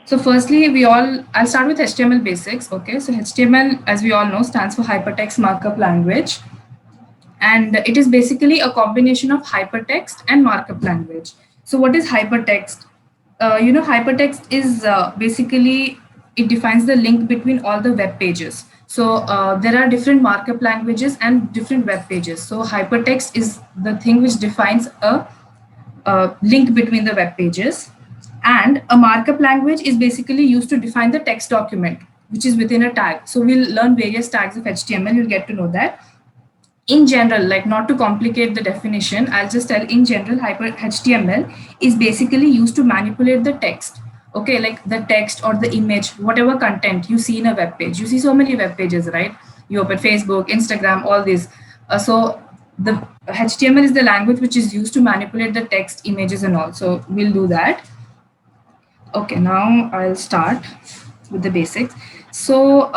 So firstly, I'll start with HTML basics. Okay, so HTML, as we all know, stands for Hypertext Markup Language, and it is basically a combination of hypertext and markup language. So what is hypertext? Hypertext is basically, it defines the link between all the web pages. So there are different markup languages and different web pages. So hypertext is the thing which defines a link between the web pages, and a markup language is basically used to define the text document which is within a tag. So we'll learn various tags of HTML, you'll get to know that. In general, like, not to complicate the definition, I'll just tell in general, hyper HTML is basically used to manipulate the text. Okay, like the text or the image, whatever content you see in a web page. You see so many web pages, right? You open Facebook, Instagram, all these. So the HTML is the language which is used to manipulate the text, images, and all. So we'll do that. Okay, now I'll start with the basics. So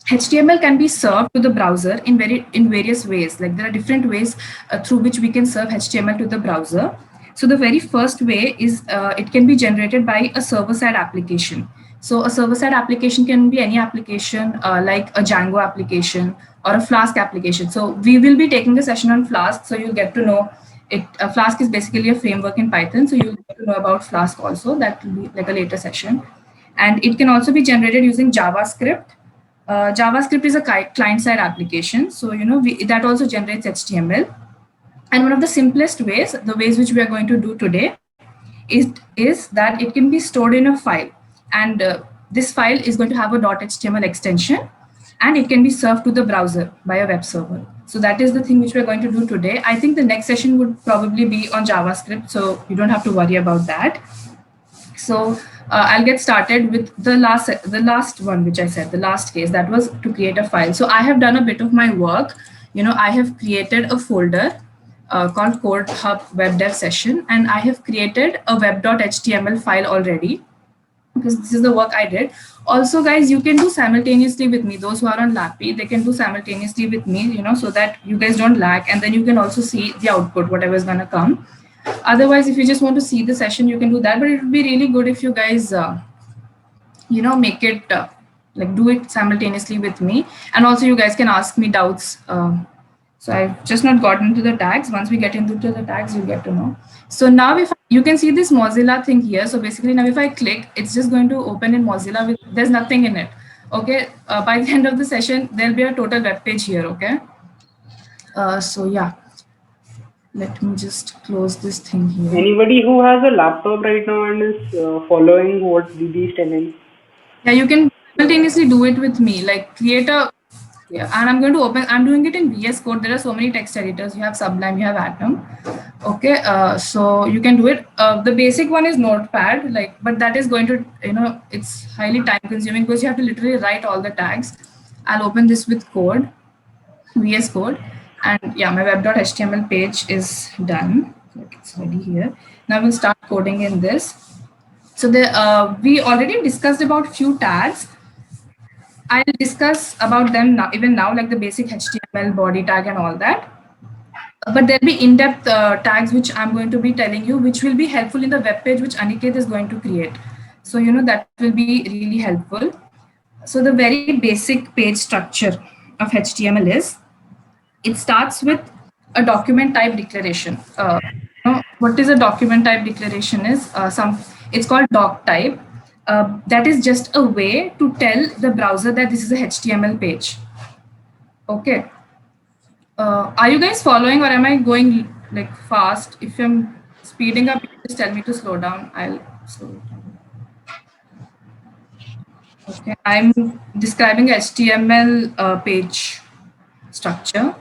HTML can be served to the browser in various ways. Like, there are different ways through which we can serve HTML to the browser. So the very first way is it can be generated by a server-side application. So a server-side application can be any application like a Django application or a Flask application. So we will be taking a session on Flask, so you'll get to know it. Flask is basically a framework in Python, so you'll get to know about Flask also. That will be like a later session. And it can also be generated using JavaScript. JavaScript is a client-side application, so that also generates HTML. And one of the simplest ways, the ways which we are going to do today, is that it can be stored in a file, and this file is going to have a .html extension, and it can be served to the browser by a web server. So that is the thing which we're going to do today. I think the next session would probably be on JavaScript, so you don't have to worry about that. So I'll get started with the last one, which I said, the last case, that was to create a file. So I have done a bit of my work. I have created a folder called Code Hub Web Dev Session, and I have created a web.html file already, because this is the work I did. Also, guys, you can do simultaneously with me. Those who are on Lappy, they can do simultaneously with me, so that you guys don't lag, and then you can also see the output, whatever is going to come. Otherwise, if you just want to see the session, you can do that. But it would be really good if you guys, make it like, do it simultaneously with me. And also, you guys can ask me doubts. So I've just not gotten into the tags. Once we get into the tags, you'll get to know. So now, if you can see this Mozilla thing here. So basically, now if I click, it's just going to open in Mozilla. There's nothing in it. Okay. By the end of the session, there'll be a total web page here. Okay. So yeah. Let me just close this thing here. Anybody who has a laptop right now and is following what Didi is telling? Yeah, you can simultaneously do it with me. Like, create a, yeah, and I'm going to open. I'm doing it in VS Code. There are so many text editors. You have Sublime, you have Atom. Okay, so you can do it. The basic one is Notepad, like, but that is going to, it's highly time consuming because you have to literally write all the tags. I'll open this with code, VS Code. And yeah, my web.html page is done. Like, it's ready here. Now we'll start coding in this. So we already discussed about few tags. I'll discuss about them now, even now, like the basic HTML body tag and all that. But there'll be in-depth tags which I'm going to be telling you, which will be helpful in the web page which Aniket is going to create. So that will be really helpful. So the very basic page structure of HTML is, it starts with a document type declaration. What is a document type declaration is it's called doc type. That is just a way to tell the browser that this is a HTML page. Okay. Are you guys following, or am I going like fast? If I'm speeding up, just tell me to slow down. I'll slow it down. Okay, I'm describing HTML page structure.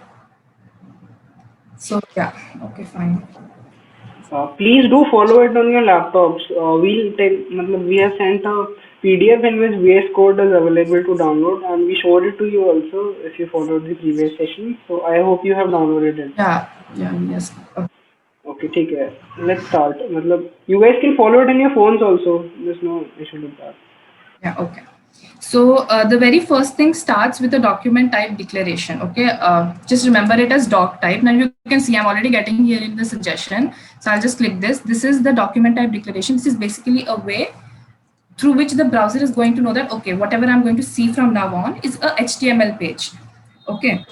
So yeah, okay, fine. Please do follow it on your laptops. We have sent a PDF in which VS Code is available to download, and we showed it to you also if you followed the previous session. So I hope you have downloaded it. Yeah, yes. Okay, take care. Let's start. You guys can follow it on your phones also. There's no issue with that. Yeah, okay. So the very first thing starts with a document type declaration. Okay, just remember it as doc type. Now you can see I'm already getting here in the suggestion. So I'll just click this. This is the document type declaration. This is basically a way through which the browser is going to know that, okay, whatever I'm going to see from now on is a HTML page. Okay.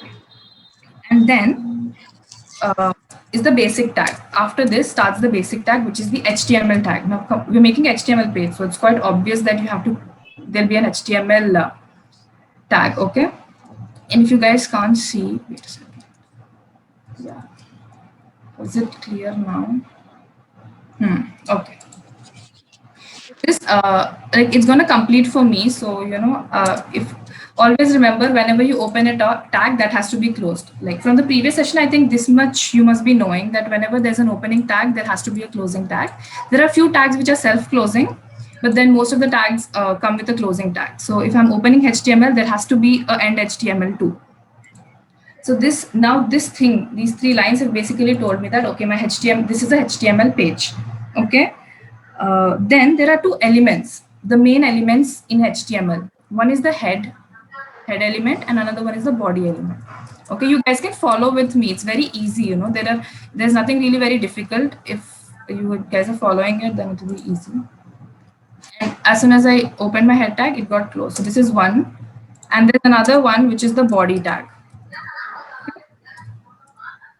And then is the basic tag. After this starts the basic tag, which is the HTML tag. Now we're making HTML page, so it's quite obvious that you have to, there'll be an HTML tag. Okay. And if you guys can't see, wait a second. Yeah. Is it clear now? Okay. This like it's gonna complete for me. So if always remember, whenever you open a tag, that has to be closed. Like from the previous session, I think this much you must be knowing, that whenever there's an opening tag, there has to be a closing tag. There are few tags which are self-closing, but then most of the tags come with a closing tag. So if I'm opening HTML, there has to be a end HTML too. So this thing, these three lines have basically told me that, okay, my HTML, this is a HTML page. Okay. Then there are two elements, the main elements in HTML. One is the head element, and another one is the body element. Okay, you guys can follow with me. It's very easy. There's nothing really very difficult. If you guys are following it, then it will be easy. And as soon as I opened my head tag, it got closed. So this is one, and there's another one which is the body tag.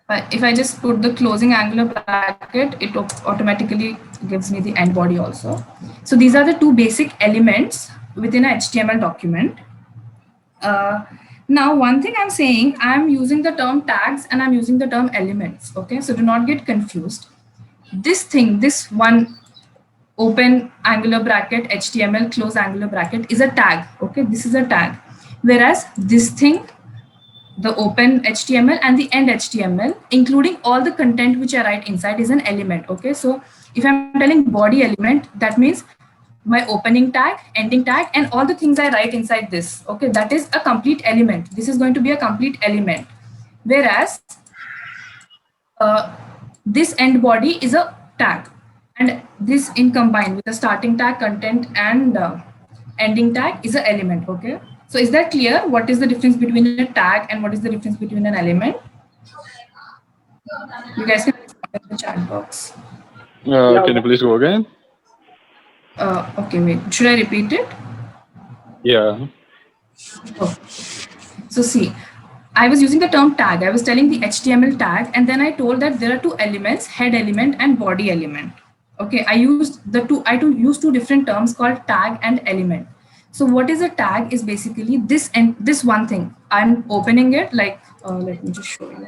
But if I just put the closing angular bracket, it automatically gives me the end body also. So these are the two basic elements within a HTML document. Now, one thing I'm saying, I'm using the term tags and I'm using the term elements. Okay, so do not get confused. This thing, this one open angular bracket, HTML, close angular bracket is a tag. Okay, this is a tag. Whereas this thing, the open HTML and the end HTML, including all the content which I write inside, is an element. Okay, so if I'm telling body element, that means my opening tag, ending tag, and all the things I write inside this. Okay, that is a complete element. This is going to be a complete element. Whereas this end body is a tag, and this in combined with the starting tag, content, and ending tag is an element. Okay, so is that clear? What is the difference between a tag and what is the difference between an element? You guys can comment in the chat box. Yeah. Can you please go again? Okay, wait. Should I repeat it? Yeah. Oh. So see, I was using the term tag. I was telling the HTML tag, and then I told that there are two elements, head element and body element. Okay, I used use two different terms called tag and element. So what is a tag is basically this and this one thing. I'm opening it like, let me just show you.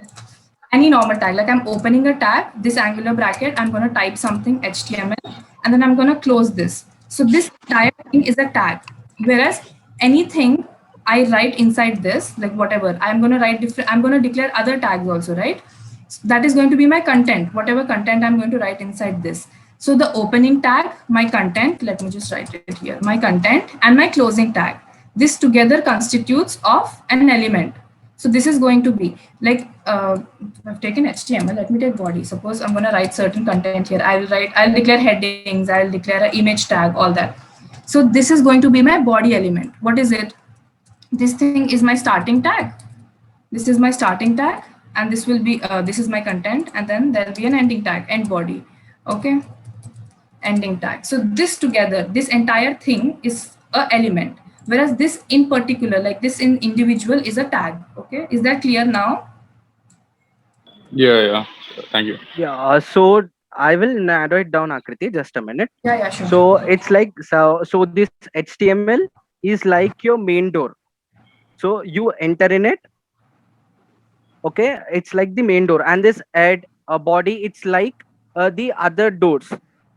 Any normal tag, like I'm opening a tag, this angular bracket, I'm going to type something HTML, and then I'm going to close this. So this entire thing is a tag. Whereas anything I write inside this, like whatever, I'm going to write different, I'm going to declare other tags also, right? So that is going to be my content, whatever content I'm going to write inside this. So the opening tag, my content, let me just write it here, my content and my closing tag. This together constitutes of an element. So this is going to be like, I've taken HTML, let me take body. Suppose I'm going to write certain content here. I'll declare headings, I'll declare an image tag, all that. So this is going to be my body element. What is it? This thing is my starting tag. This is my starting tag, and this will be, this is my content, and then there'll be an ending tag, end body. Okay, ending tag. So this together, this entire thing is a element. Whereas this in particular, like this in individual, is a tag. Okay, is that clear now? Yeah. Thank you. Yeah, so I will narrow it down, Akriti, just a minute. Yeah, sure. So it's like, so this HTML is like your main door. So you enter in it. Okay, it's like the main door, and this add a body, it's like the other doors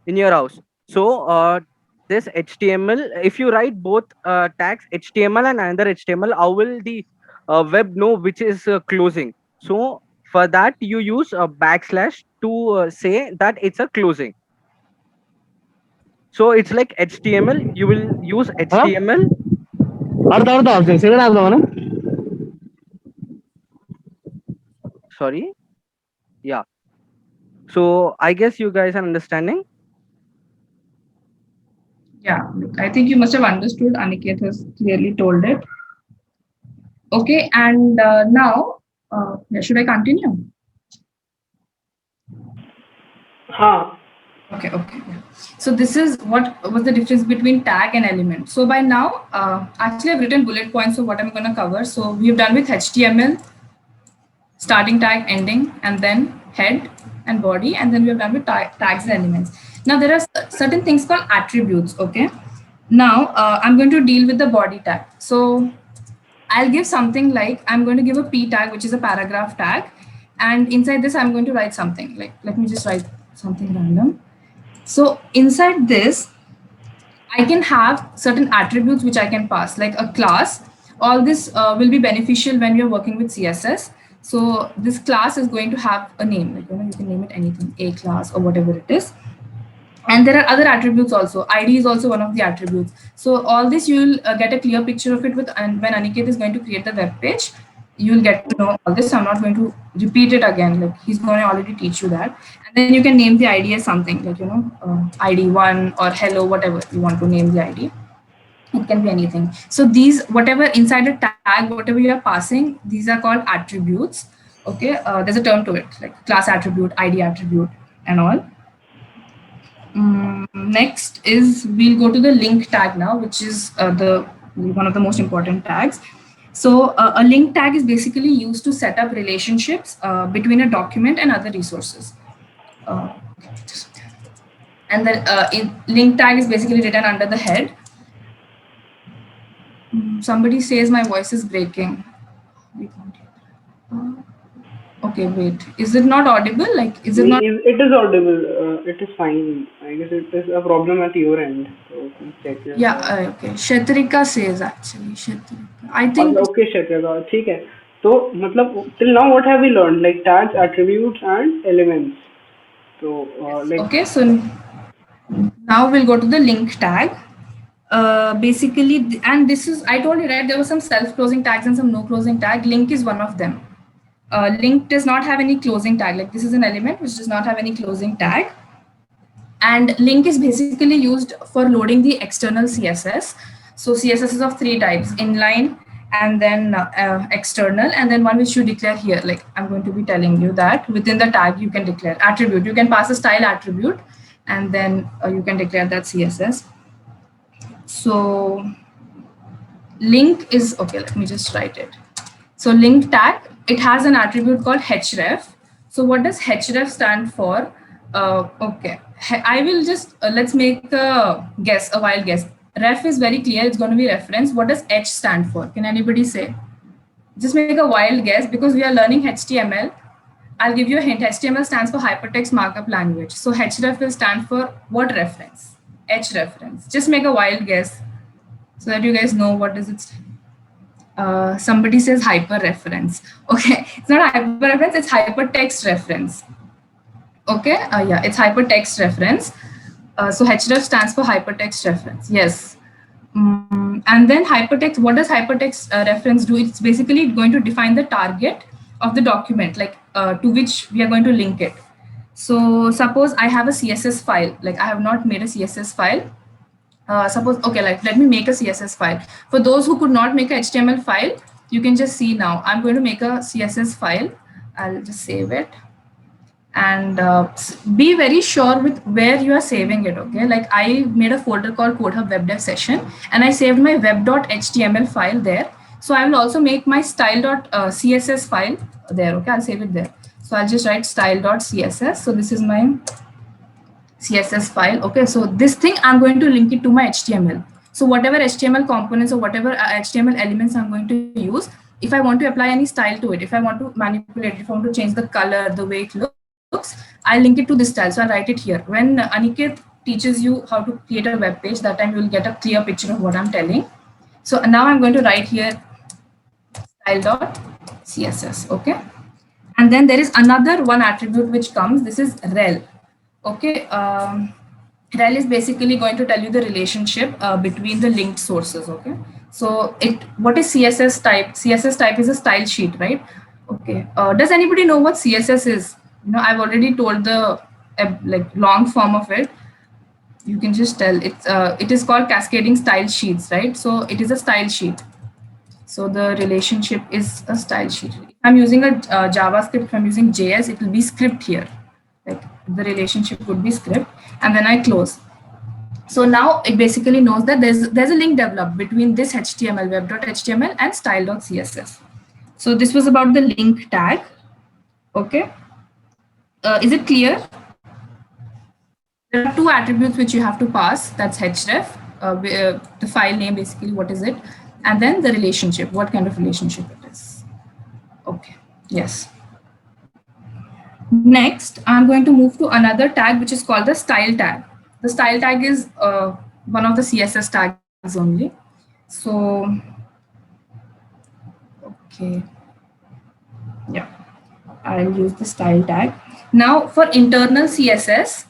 in your house. So this HTML, if you write both tags, HTML and another HTML, how will the web know which is closing? So for that you use a backslash to say that it's a closing. So it's like HTML, you will use HTML. Sorry. Yeah. So I guess you guys are understanding. Yeah, I think you must have understood. Aniket has clearly told it. Okay, and now, should I continue? हाँ. Okay. Yeah. So this is what was the difference between tag and element. So by now, actually I've written bullet points of what I'm going to cover. So we've done with HTML, starting tag, ending, and then head and body, and then we have done with tags and elements. Now there are certain things called attributes. Okay. Now I'm going to deal with the body tag. So I'll give something like, I'm going to give a p tag, which is a paragraph tag, and inside this I'm going to write something like, let me just write something random. So inside this, I can have certain attributes which I can pass, like a class. All this will be beneficial when you're working with CSS. So this class is going to have a name, like you can name it anything, a class or whatever it is. And there are other attributes also. ID is also one of the attributes. So all this you'll get a clear picture of it with, and when Aniket is going to create the web page, you'll get to know all this. I'm not going to repeat it again. Like he's going to already teach you that. And then you can name the ID as something like, ID1 or hello, whatever you want to name the ID. It can be anything. So these, whatever inside a tag, whatever you are passing, these are called attributes. Okay. There's a term to it, like class attribute, ID attribute, and all. Next is, we'll go to the link tag now, which is the one of the most important tags. So a link tag is basically used to set up relationships between a document and other resources. And the link tag is basically written under the head. Somebody says my voice is breaking. Okay, wait. Is it not audible? Like, is it not? It is audible. It is fine. I guess it is a problem at your end. So please check your Yeah. Okay. Shetrika says actually. Shetrika. I think. Okay, Shatrika. ठीक है. So मतलब till now what have we learned? Like tags, attributes, and elements. So Okay. So now we'll go to the link tag. Basically, and this is, I told you, right, there were some self-closing tags and some no closing tag. Link is one of them. Link does not have any closing tag. Like this is an element which does not have any closing tag. And link is basically used for loading the external CSS. So CSS is of three types: inline, and then external, and then one which you declare here. Like I'm going to be telling you that within the tag you can declare attribute. You can pass a style attribute, and then you can declare that CSS. So link is, okay, let me just write it. So link tag, it has an attribute called href. So what does href stand for? Okay, I will just, let's make a guess, a wild guess. Ref is very clear, it's going to be reference. What does H stand for? Can anybody say? Just make a wild guess, because we are learning HTML. I'll give you a hint. HTML stands for Hypertext Markup Language. So href will stand for what reference? H reference. Just make a wild guess so that you guys know what does it stand. Somebody says hyper reference. Okay, it's not hyper reference, it's hypertext reference. Okay, yeah, it's hypertext reference. So href stands for hypertext reference. Yes. And then hypertext, what does hypertext reference do? It's basically going to define the target of the document, like to which we are going to link it. So suppose I have a CSS file, like I have not made a CSS file. Suppose, okay, like let me make a CSS file. For those who could not make a HTML file, you can just see now. I'm going to make a CSS file. I'll just save it. And be very sure with where you are saving it, okay? Like I made a folder called CodeHub Web Dev Session, and I saved my web.html file there. So I will also make my style.css file there, okay? I'll save it there. So I'll just write style.css. So this is my CSS file. Okay, so this thing I'm going to link it to my HTML. So whatever HTML components or whatever HTML elements I'm going to use, if I want to apply any style to it, if I want to manipulate, if I want to change the color, the way it looks, I'll link it to this style. So I'll write it here. When Aniket teaches you how to create a web page, that time you will get a clear picture of what I'm telling. So now I'm going to write here style.css. Okay. And then there is another one attribute which comes. This is rel. Okay, rel is basically going to tell you the relationship between the linked sources. Okay, so what is CSS type? CSS type is a style sheet, right? Okay, does anybody know what CSS is? I've already told the like long form of it. You can just tell it is called cascading style sheets, right? So it is a style sheet. So the relationship is a style sheet. If I'm using a JavaScript, if I'm using JS, it will be script here. Like the relationship would be script, and then I close. So now it basically knows that there's a link developed between this HTML, web.html, and style.css. So this was about the link tag. Okay. Is it clear? There are two attributes which you have to pass. That's href, the file name, basically, what is it? And then the relationship, what kind of relationship it is. Okay, yes. Next, I'm going to move to another tag, which is called the style tag. The style tag is one of the CSS tags only. So, okay. Yeah, I'll use the style tag. Now for internal CSS,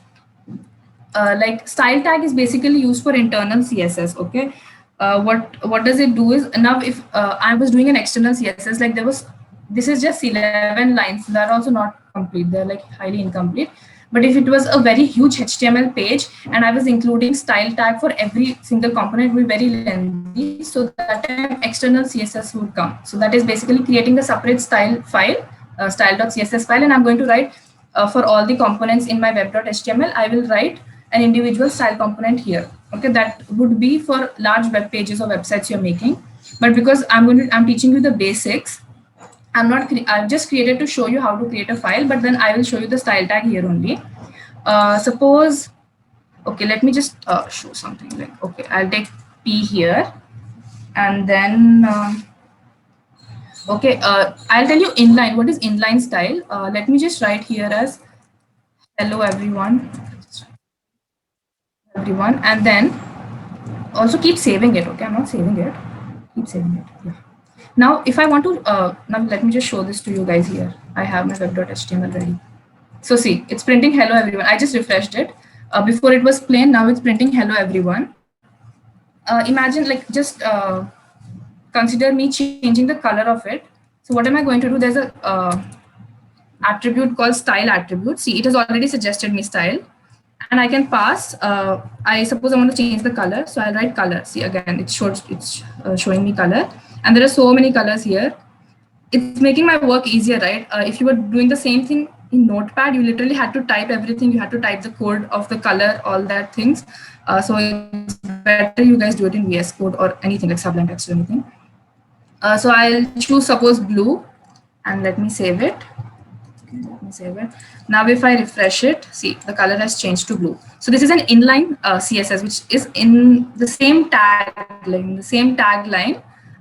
like style tag is basically used for internal CSS. Okay, what does it do is, now if I was doing an external CSS, like this is just 11 lines, they're also not complete, they're like highly incomplete. But if it was a very huge HTML page and I was including style tag for every single component, it would be very lengthy. So that time external CSS would come. So that is basically creating a separate style file, style.css file, and I'm going to write for all the components in my web.html, I will write an individual style component here. Okay, that would be for large web pages or websites you're making. But because I'm teaching you the basics, I've just created to show you how to create a file, but then I will show you the style tag here only. Suppose, okay, let me just show something like, okay, I'll take P here, and then, okay, I'll tell you inline. What is inline style? Let me just write here as hello everyone, and then also keep saving it. Okay, I'm not saving it. Keep saving it. Yeah. Now, if I want to, now let me just show this to you guys here. I have my web.html ready. So see, it's printing hello everyone. I just refreshed it. Before it was plain, now it's printing hello everyone. Imagine, like, just consider me changing the color of it. So what am I going to do? There's a attribute called style attribute. See, it has already suggested me style. And I can pass, I suppose I want to change the color. So I'll write color. See, again, it's showing me color. And there are so many colors here. It's making my work easier, right? If you were doing the same thing in Notepad, you literally had to type everything. You had to type the code of the color, all that things. So it's better you guys do it in VS Code or anything like Sublime Text or anything. So I'll choose, suppose, blue, and let me save it. Okay, let me save it. Now, if I refresh it, see, the color has changed to blue. So this is an inline CSS, which is in the same tagline.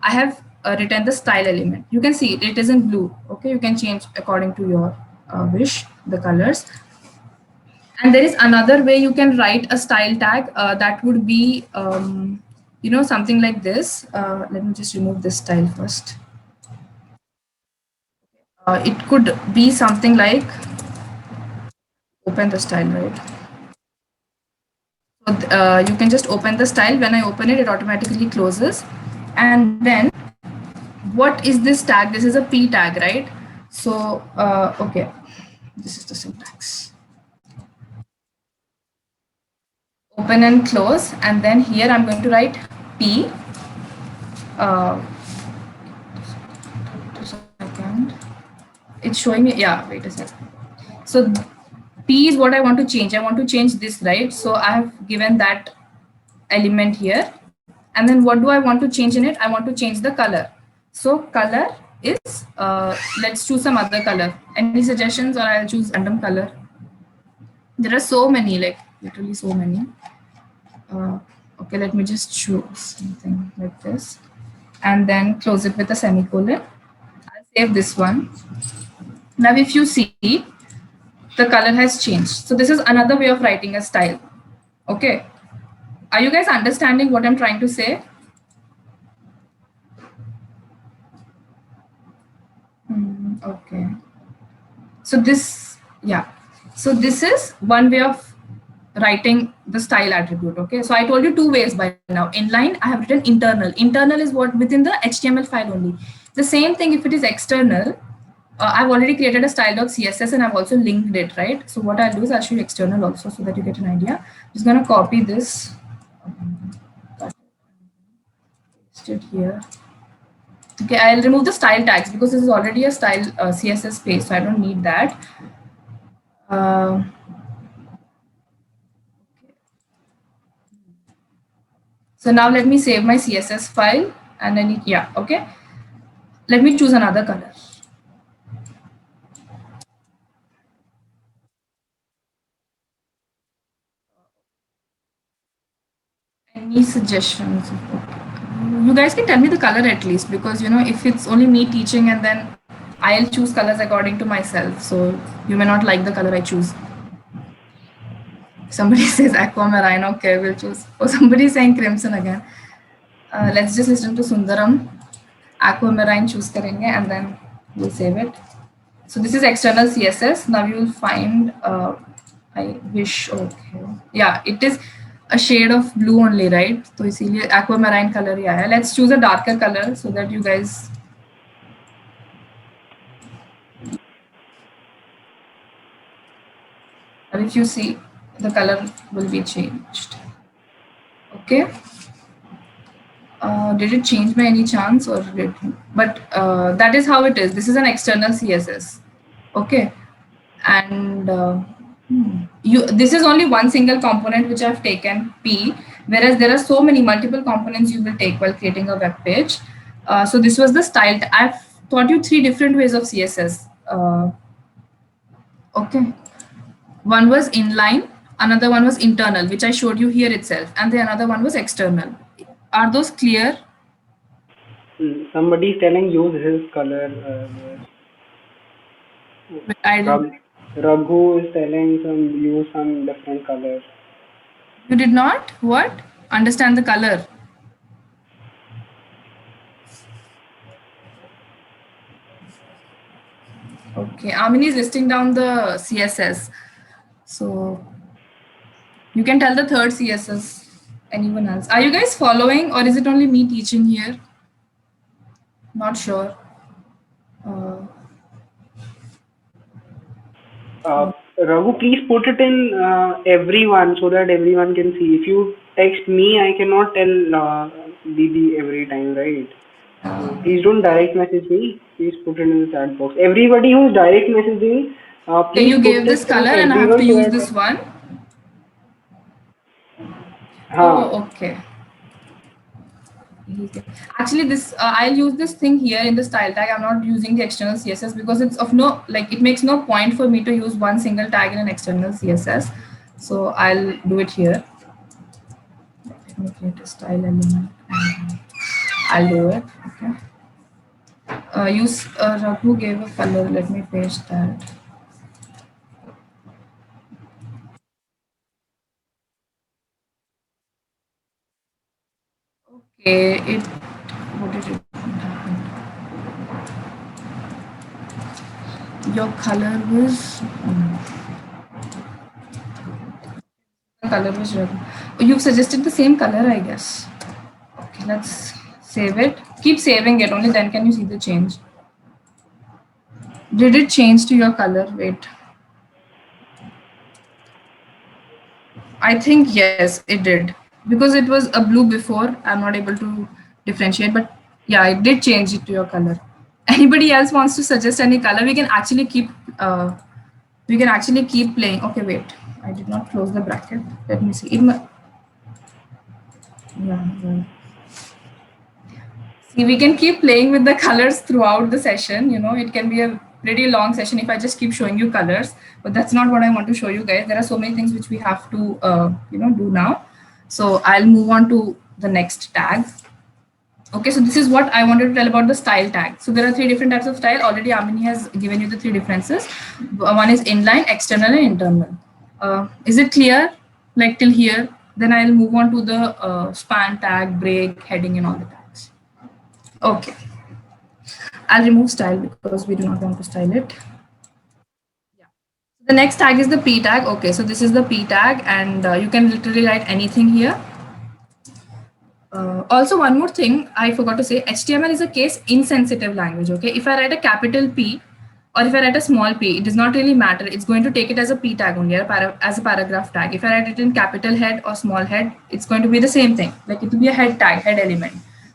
I have written the style element. You can see it is in blue. Okay, you can change according to your wish the colors. And there is another way you can write a style tag that would be, you know, something like this. Let me just remove this style first. It could be something like, open the style, right? So you can just open the style. When I open it, it automatically closes. And then what is this tag? This is a P tag, right? So, okay, this is the syntax. Open and close. And then here I'm going to write P. It's showing me, yeah, wait a second. So P is what I want to change. I want to change this, right? So I have given that element here. And then what do I want to change in it? I want to change the color. So color is, let's choose some other color. Any suggestions, or I'll choose random color? There are so many, like literally so many. Okay, let me just choose something like this and then close it with a semicolon. I'll save this one. Now, if you see, the color has changed. So this is another way of writing a style. Okay. Are you guys understanding what I'm trying to say? Okay. So this, yeah. So this is one way of writing the style attribute. Okay. So I told you two ways by now. Inline, I have written internal. Internal is what within the HTML file only. The same thing if it is external. I've already created a style.css and I've also linked it, right? So what I'll do is I'll show you external also so that you get an idea. I'm just going to copy this. Paste it here. Okay, I'll remove the style tags because this is already a style CSS page, so I don't need that. So now let me save my CSS file and then, yeah, okay. Let me choose another color. Any suggestions? You guys can tell me the color at least, because if it's only me teaching and then I'll choose colors according to myself, so you may not like the color I choose. Somebody says aquamarine, okay, we'll choose. Oh, somebody is saying crimson again. Let's just listen to Sundaram. Aquamarine choose karenge and then we'll save it. So this is external CSS. Now you will find, I wish, okay. Yeah, it is a shade of blue only, right? So इसीलिए aquamarine color ही आया. Let's choose a darker color so that you guys. And if you see, the color will be changed. Okay. Did it change by any chance or did? But that is how it is. This is an external CSS. Okay. And this is only one single component which I've taken, P, whereas there are so many multiple components you will take while creating a web page. So this was the style. I've taught you 3 different ways of CSS. Okay. One was inline, another one was internal, which I showed you here itself, and the another one was external. Are those clear? Somebody is telling use his color. Raghu is telling use some different colors. You did not? What? Understand the color. Okay, Amini is listing down the CSS. So you can tell the third CSS. Anyone else? Are you guys following or is it only me teaching here? Not sure. Raghu, please put it in everyone so that everyone can see. If you text me, I cannot tell Didi every time, right? Please don't direct message me. Please put it in the chat box. Everybody who's direct messaging, please. You gave this color and I have to use this one. Oh, okay. Actually, this I'll use this thing here in the style tag. I'm not using the external CSS because it's of no, like it makes no point for me to use one single tag in an external CSS. So I'll do it here. Let me create a style element. I'll do it. Okay. Raghu gave a color. Let me paste that. Okay. What did it happen? Your color was. The color was red. You've suggested the same color, I guess. Okay, let's save it. Keep saving it, only then can you see the change. Did it change to your color? Wait. I think yes, it did. Because it was a blue before, I'm not able to differentiate, but yeah, it did change it to your color. Anybody else wants to suggest any color? We can actually keep playing. Okay, wait. I did not close the bracket. Let me see. See, we can keep playing with the colors throughout the session. It can be a pretty long session if I just keep showing you colors, but that's not what I want to show you guys. There are so many things which we have to, do now. So I'll move on to the next tag. Okay, so this is what I wanted to tell about the style tag. So there are 3 different types of style. Already Amini has given you the 3 differences. One is inline, external, and internal. Is it clear? Like till here? Then I'll move on to the span tag, break, heading, and all the tags. Okay. I'll remove style because we do not want to style it. Yeah. The next tag is the P tag. Okay, so this is the P tag, and you can literally write anything here. Also, one more thing I forgot to say, HTML is a case insensitive language. Okay, if I write a capital P or if I write a small p, it does not really matter. It's going to take it as a P tag only, as a paragraph tag. If I write it in capital head or small head, it's going to be the same thing. Like it will be a head tag, head element.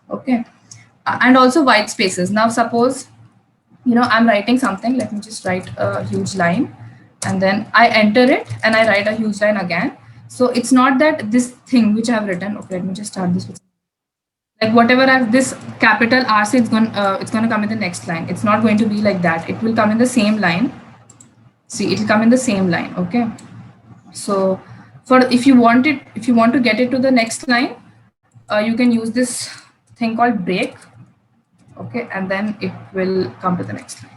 Okay, and also white spaces. Now, suppose I'm writing something. Let me just write a huge line, and then I enter it and I write a huge line again. So it's not that this thing which I have written. Okay, let me just start this with like whatever I've this capital RC, it's gonna come in the next line. It's not going to be like that. It will come in the same line. See, it will come in the same line. Okay. So for if you want to get it to the next line, you can use this thing called break. Okay, and then it will come to the next line.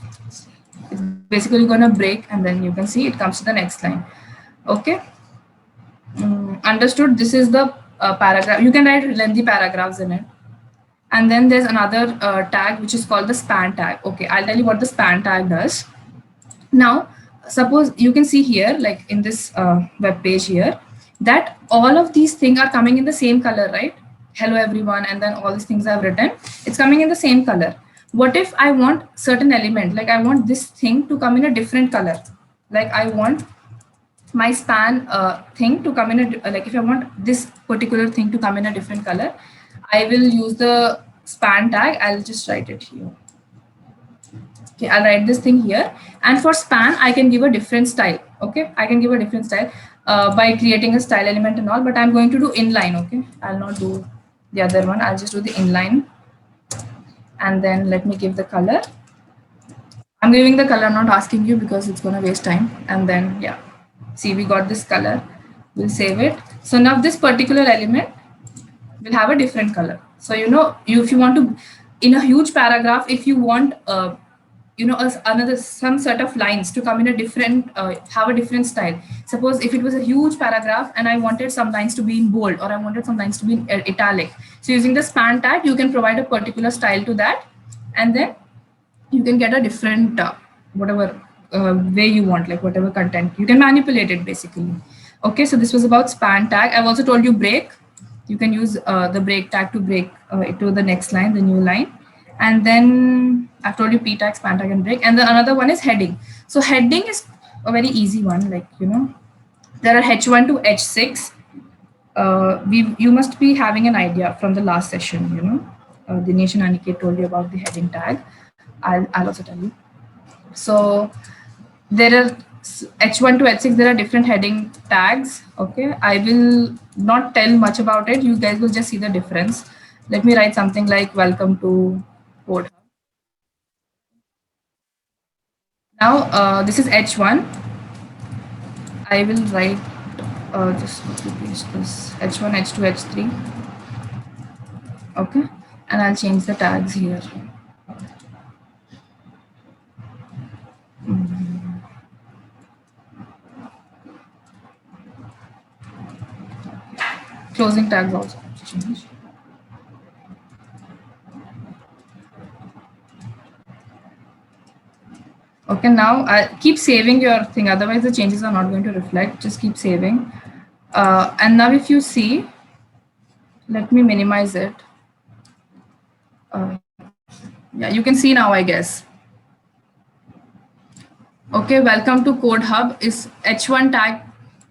It's basically gonna break, and then you can see it comes to the next line. Okay. Understood. This is the paragraph. You can write lengthy paragraphs in it. And then there's another tag which is called the span tag. Okay, I'll tell you what the span tag does. Now, suppose you can see here, like in this web page here, that all of these things are coming in the same color, right? Hello everyone, and then all these things I've written, it's coming in the same color. What if I want certain element, like I want this thing to come in a different color? Like I want my span thing to come in a, like if I want this particular thing to come in a different color, I will use the span tag. I'll just write it here. Okay, I'll write this thing here. And for span, I can give a different style. Okay, I can give a different style by creating a style element and all, but I'm going to do inline. Okay, I'll not do the other one. I'll just do the inline. And then let me give the color. I'm giving the color, not asking you because it's going to waste time. And then, yeah, see, we got this color. We'll save it. So now this particular element will have a different color. So, you know, if you want to, in a huge paragraph, if you want, you know, some set of lines to come in a different, have a different style. Suppose if it was a huge paragraph and I wanted some lines to be in bold, or I wanted some lines to be in italic. So using the span tag, you can provide a particular style to that, and then you can get a different, whatever way you want, like whatever content, you can manipulate it basically. Okay, so this was about span tag. I've also told you break. You can use the break tag to break it to the next line, the new line. And then I've told you p tag, span tag, and break. And then another one is heading. So heading is a very easy one. Like, you know, there are h1 to h6. You must be having an idea from the last session, you know. Dinesh and Aniket told you about the heading tag. I'll also tell you. So there are h1 to h6, there are different heading tags. Okay, I will not tell much about it. You guys will just see the difference. Let me write something like welcome to Code Hub. Now this is h1. I will write just copy paste this h1, h2, h3. Okay, and I'll change the tags here. Closing tags also change. Okay, now keep saving your thing, otherwise the changes are not going to reflect. Just keep saving. And now if you see, let me minimize it. Yeah, you can see now, I guess. Okay, welcome to Code Hub. Is h1 tag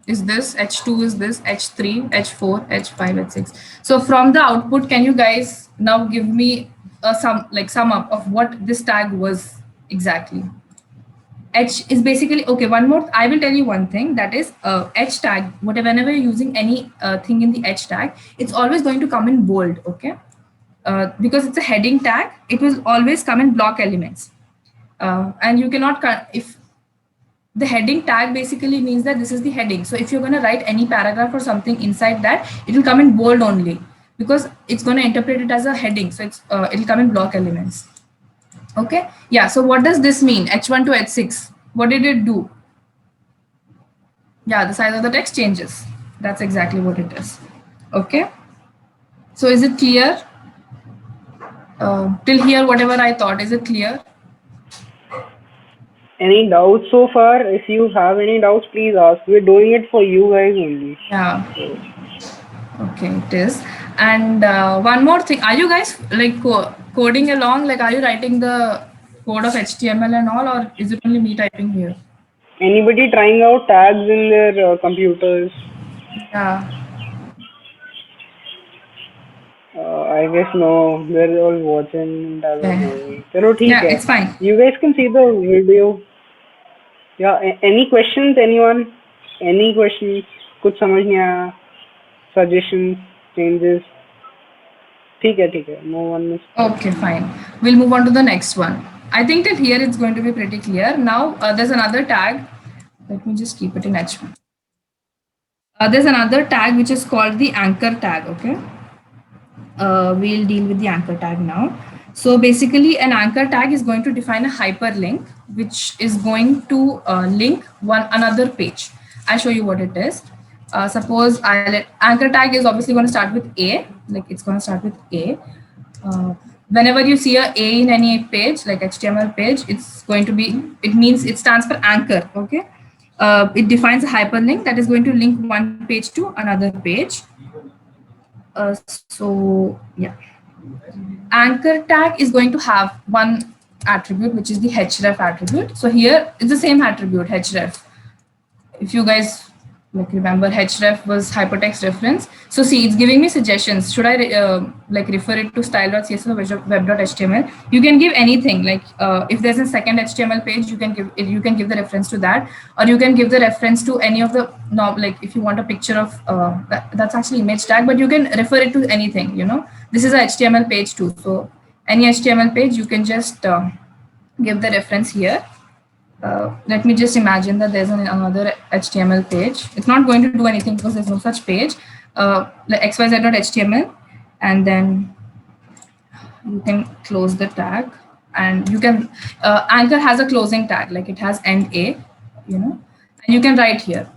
is this, h2 is this, h3, h4, h5, h6. So from the output, can you guys now give me a sum up of what this tag was exactly? H is basically, okay, one more, I will tell you one thing, that is H tag, whenever you're using any thing in the H tag, it's always going to come in bold, okay? Because it's a heading tag, it will always come in block elements. And you cannot, if the heading tag basically means that this is the heading. So if you're going to write any paragraph or something inside that, it will come in bold only because it's going to interpret it as a heading. So it's it'll come in block elements. Okay. Yeah. So what does this mean? H1 to H6. What did it do? Yeah, the size of the text changes. That's exactly what it is. Okay. So is it clear? Till here, whatever I thought, is it clear? Any doubts so far? If you have any doubts, please ask. We're doing it for you guys only. Yeah. Okay, it is. And one more thing, are you guys like coding along? Like, are you writing the code of HTML and all, or is it only me typing here? Anybody trying out tags in their computers? Yeah. I guess no. They're all watching. Yeah, it's fine. You guys can see the video. Yeah. Any questions? Anyone? Any questions? कुछ समझ नहीं आया, suggestions, changes. ठीक है, move on. Okay, fine. We'll move on to the next one. I think till here it's going to be pretty clear. Now there's another tag. Let me just keep it in H1. There's another tag which is called the anchor tag. Okay. We'll deal with the anchor tag now. So basically an anchor tag is going to define a hyperlink which is going to link another page. I'll show you what it is. Suppose anchor tag is obviously going to start with A, like it's going to start with A. Whenever you see a in any page, like HTML page, it's going to be, it means it stands for anchor, okay? It defines a hyperlink that is going to link one page to another page. So yeah, anchor tag is going to have one attribute, which is the href attribute. So here it's the same attribute, href. If you guys like remember, href was hypertext reference. So see, it's giving me suggestions. Should I like refer it to style.css or web.html? You can give anything. Like if there's a second HTML page, you can give the reference to that, or you can give the reference to any of the like if you want a picture of that's actually image tag, but you can refer it to anything. You know, this is a HTML page too. So any HTML page, you can just give the reference here. Let me just imagine that there's another HTML page. It's not going to do anything because there's no such page. Like xyz.html, and then you can close the tag, and you can anchor has a closing tag, like it has end a, you know, and you can write here.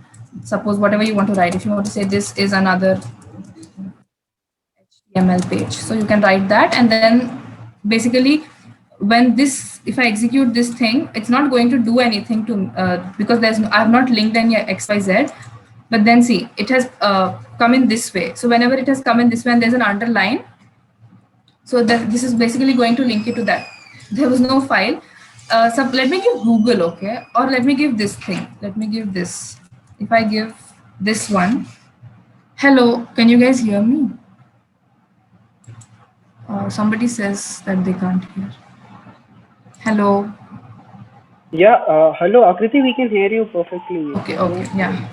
Suppose whatever you want to write. If you want to say this is another HTML page, so you can write that, and then basically when this, if I execute this thing, it's not going to do anything to because there's no, I have not linked any XYZ, but then see, it has come in this way. So whenever it has come in this way and there's an underline, so that this is basically going to link it to that. There was no file. So let me give Google, okay, or let me give this thing. Let me give this. If I give this one, hello, can you guys hear me? Somebody says that they can't hear. Hello. Yeah, hello Akriti, we can hear you perfectly. Okay, yeah.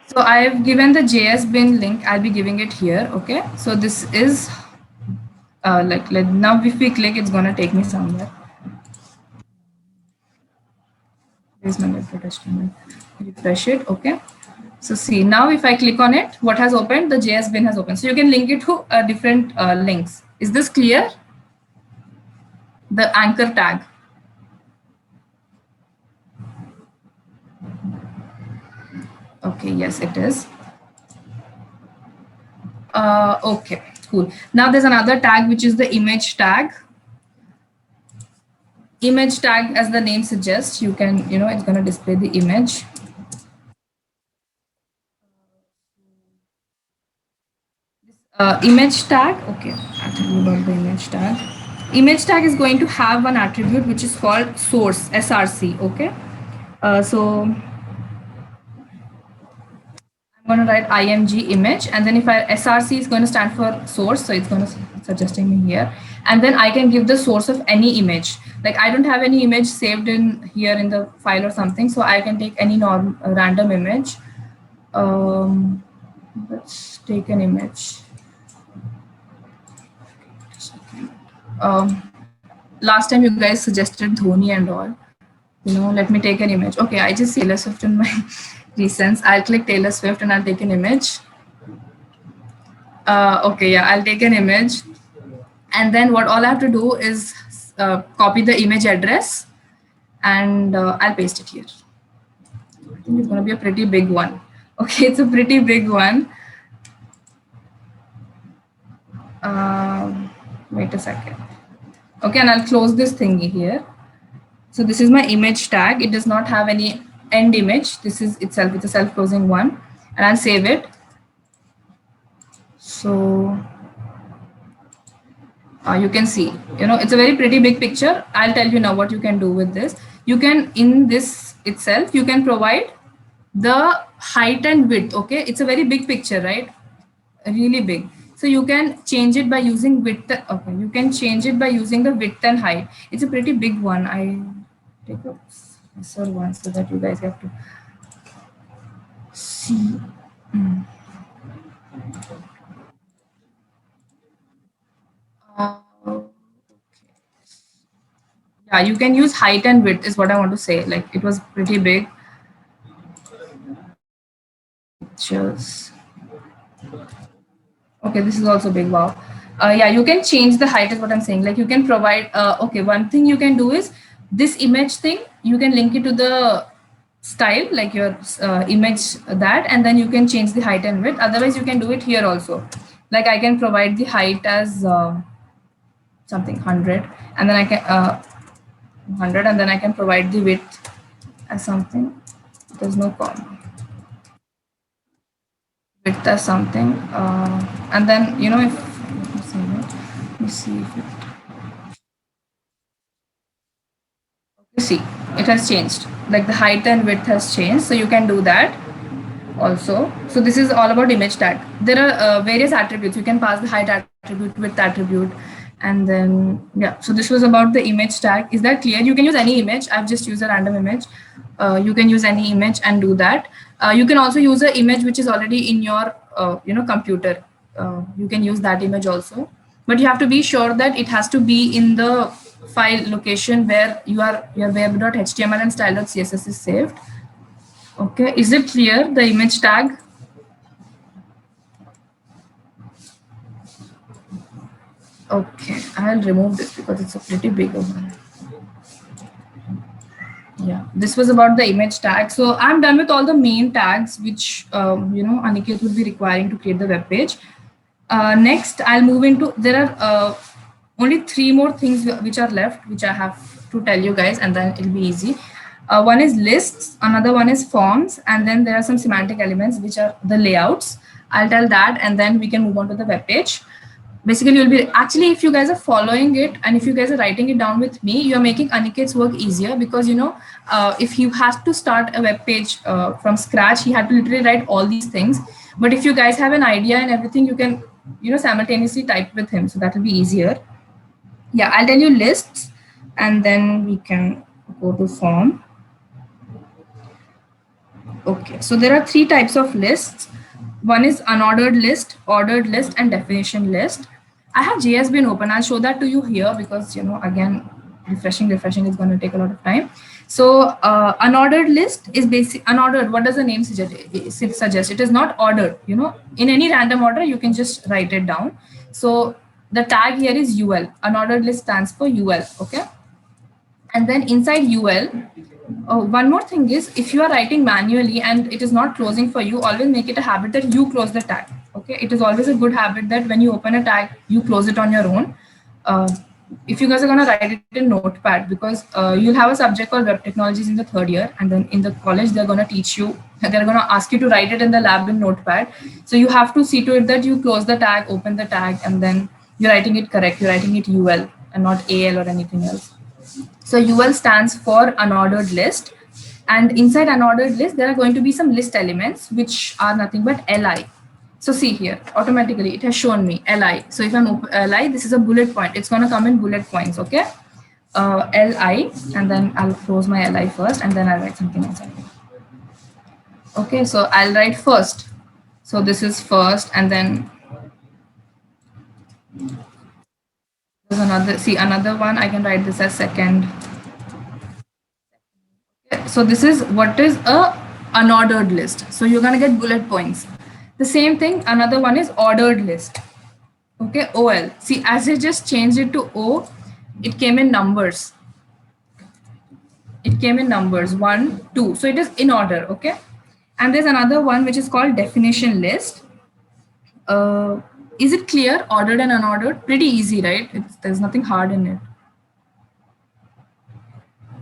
So I've given the JS bin link. I'll be giving it here. Okay. So this is like now if we click, it's gonna take me somewhere. There's my HTML. Refresh it. Okay. So see, now if I click on it, what has opened? The JS bin has opened. So you can link it to different links. Is this clear? The anchor tag. Okay, yes, it is. Okay, cool. Now there's another tag, which is the image tag. Image tag, as the name suggests, you can, you know, it's going to display the image. Image tag, okay, I'll tell you about the image tag. Image tag is going to have one attribute which is called source, SRC, okay? So I'm going to write img image, and then if SRC is going to stand for source, so it's going to suggesting me here, and then I can give the source of any image. Like I don't have any image saved in here in the file or something, so I can take any random image. Let's take an image. Last time you guys suggested Dhoni and all, you know, let me take an image. Okay, I just see Taylor Swift in my recents. I'll click Taylor Swift and I'll take an image. Okay, yeah, I'll take an image, and then what all I have to do is copy the image address, and I'll paste it here. I think it's going to be a pretty big one. Okay, it's a pretty big one. Wait a second. Okay, and I'll close this thingy here. So this is my image tag. It does not have any end image. This is itself, it's a self-closing one, and I'll save it. So you can see, you know, it's a very pretty big picture. I'll tell you now what you can do with this. You can, in this itself, you can provide the height and width. Okay, it's a very big picture, right? Really big. So you can change it by using width. Okay, you can change it by using the width and height. It's a pretty big one. I take a lesser one so that you guys have to. see. Mm. Okay. Yeah, you can use height and width is what I want to say. Like it was pretty big. Pictures. Okay, this is also big. Wow. Yeah, you can change the height is what I'm saying. Like you can provide, okay, one thing you can do is this image thing, you can link it to the style, like your image that, and then you can change the height and width. Otherwise, you can do it here also. Like I can provide the height as something 100, and then I can 100, and then I can provide the width as something. There's no comma. Width as something, and then you know if let me see if it, you see it has changed. Like the height and width has changed, so you can do that also. So this is all about image tag. There are various attributes. You can pass the height attribute, width attribute, and then yeah. So this was about the image tag. Is that clear? You can use any image. I've just used a random image. You can use any image and do that. You can also use an image which is already in your computer. You can use that image also, but you have to be sure that it has to be in the file location where your web.html and style.css is saved. Okay, is it clear, the image tag? Okay, I'll remove this because it's a pretty big one. Yeah, this was about the image tag. So I'm done with all the main tags which Aniket would be requiring to create the web page. Next, I'll move into, there are only 3 more things which are left, which I have to tell you guys, and then it'll be easy. One is lists, another one is forms, and then there are some semantic elements, which are the layouts. I'll tell that, and then we can move on to the web page. Basically, you'll be, actually, if you guys are following it, and if you guys are writing it down with me, you're making Aniket's work easier, because, if he has to start a web page from scratch, he had to literally write all these things. But if you guys have an idea and everything, you can, simultaneously type with him. So that will be easier. Yeah, I'll tell you lists, and then we can go to form. Okay, so there are 3 types of lists. One is unordered list, ordered list, and definition list. I have JSBin open. I'll show that to you here because, again, refreshing is going to take a lot of time. So unordered list is basic. Unordered, what does the name suggest? It is not ordered. In any random order, you can just write it down. So the tag here is UL. Unordered list stands for UL. Okay. And then inside UL, one more thing is, if you are writing manually and it is not closing for you, always make it a habit that you close the tag. Okay, it is always a good habit that when you open a tag, you close it on your own. If you guys are going to write it in Notepad, because you'll have a subject called web technologies in the 3rd year, and then in the college they're going to teach you, they're going to ask you to write it in the lab in Notepad. So you have to see to it that you close the tag, open the tag, and then you're writing it correct. You're writing it UL and not AL or anything else. So UL stands for unordered list, and inside unordered list, there are going to be some list elements, which are nothing but LI. So see here, automatically it has shown me LI. So if I'm LI, this is a bullet point. It's going to come in bullet points, okay? LI, and then I'll close my LI first, and then I'll write something inside. Okay, so I'll write first. So this is first, and then there's another one. I can write this as second. Okay, so this is what is a unordered list. So you're going to get bullet points. The same thing, another one is ordered list. Okay, OL. See, as I just changed it to O, it came in numbers. It came in numbers 1, 2. So it is in order, okay? And there's another one which is called definition list. Is it clear? Ordered and unordered? Pretty easy, right? There's nothing hard in it.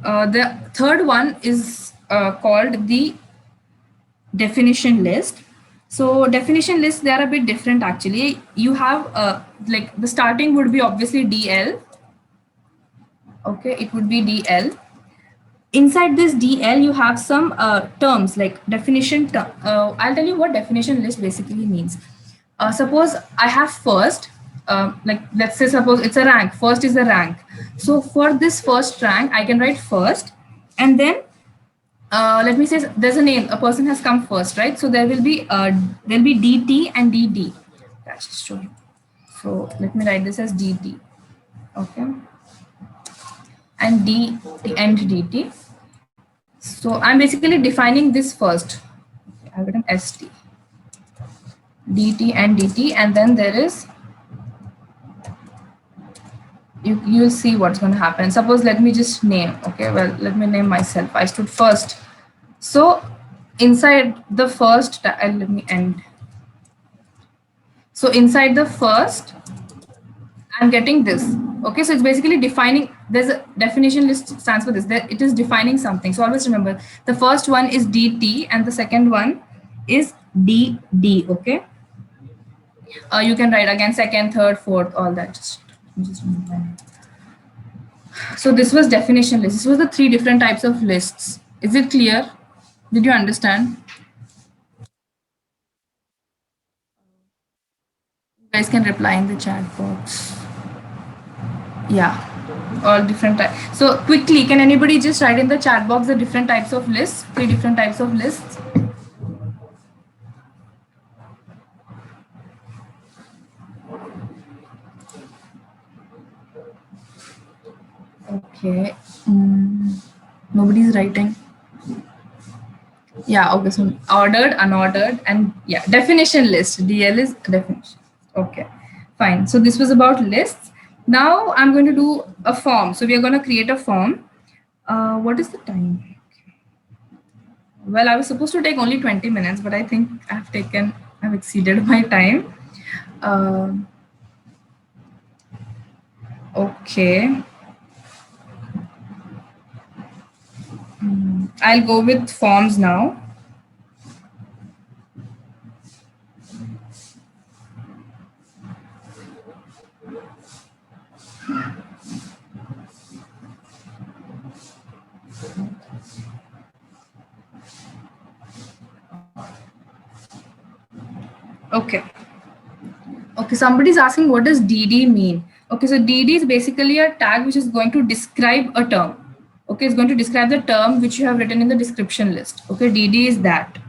The third one is called the definition list. So definition lists, they are a bit different actually. You have like the starting would be obviously DL. Okay, it would be DL. Inside this DL, you have some terms like definition. I'll tell you what definition list basically means. Suppose I have first, like let's say suppose it's a rank. First is the rank. So for this first rank, I can write first, and then let me say there's a name, a person has come first, right? So there'll be dt and dd. That's just show you. So let me write this as dt, okay, and d and dt. So I'm basically defining this first. Okay, I've written st, dt and dt, and then there is, you'll see what's going to happen. Suppose let me just name, okay, well, let me name myself. I stood first. So inside the first, let me end. So inside the first, I'm getting this. Okay, so it's basically defining, there's a definition list stands for this, that it is defining something. So always remember, the first one is dt and the second one is dd, okay? You can write again second, third, fourth, all that. Just so this was definition list. This was the 3 different types of lists. Is it clear? Did you understand? You guys can reply in the chat box. Yeah, all different types. So quickly, can anybody just write in the chat box the different types of lists, 3 different types of lists? Okay, nobody's writing. Yeah, okay, so ordered, unordered, and yeah, definition list. DL is definition. Okay, fine. So this was about lists. Now I'm going to do a form. So we are going to create a form. What is the time? Well, I was supposed to take only 20 minutes, but I think I've exceeded my time. Okay. I'll go with forms now. Okay. Okay, somebody's asking what does DD mean? Okay, so DD is basically a tag which is going to describe a term. Okay, it's going to describe the term which you have written in the description list. Okay, DD is that.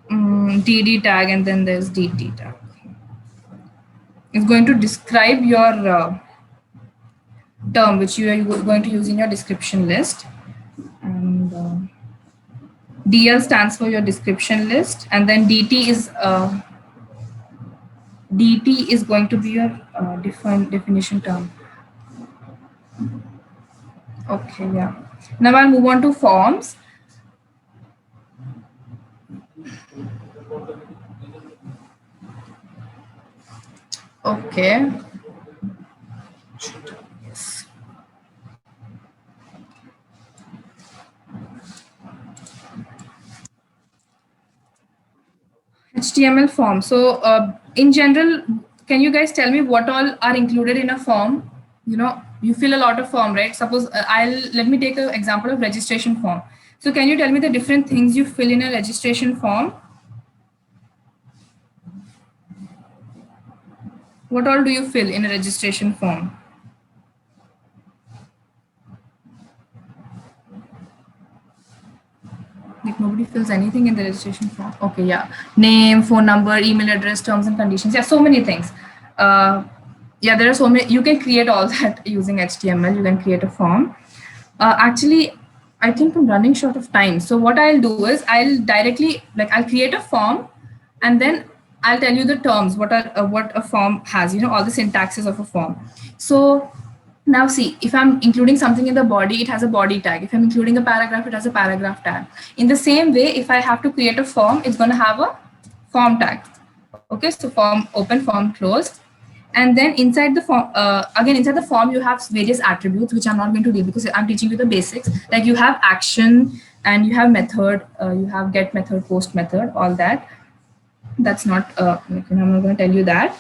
DD tag, and then there's DT tag. It's going to describe your term which you are going to use in your description list. And DL stands for your description list, and then DT is going to be your definition term. Okay, yeah. Now I'll move on to forms. Okay. Yes. HTML form. So in general, can you guys tell me what all are included in a form? You know, you fill a lot of form, right? Suppose let me take an example of registration form. So can you tell me the different things you fill in a registration form? What all do you fill in a registration form? Like nobody fills anything in the registration form. Okay, yeah. Name, phone number, email address, terms and conditions. Yeah, so many things. Yeah, there are so many. You can create all that using HTML. You can create a form. Actually, I think I'm running short of time. So what I'll do is I'll create a form, and then I'll tell you the terms, what a form has, you know, all the syntaxes of a form. So now see, if I'm including something in the body, it has a body tag. If I'm including a paragraph, it has a paragraph tag. In the same way, if I have to create a form, it's going to have a form tag. Okay, so form open, form closed. And then inside the form, again, inside the form, you have various attributes, which I'm not going to do because I'm teaching you the basics. Like you have action and you have method, you have get method, post method, all that. That's not, I'm not going to tell you that.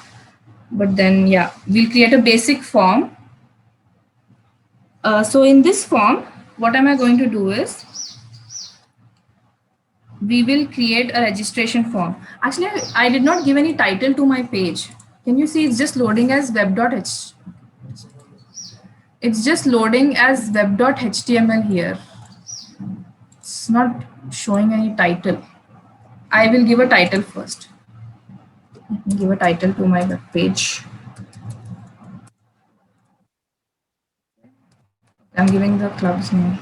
But then, yeah, we'll create a basic form. So in this form, what am I going to do is, we will create a registration form. Actually, I did not give any title to my page. Can you see it's just loading as web.html. It's just loading as web.html here. It's not showing any title. I will give a title first. Let me give a title to my web page. I'm giving the club's name.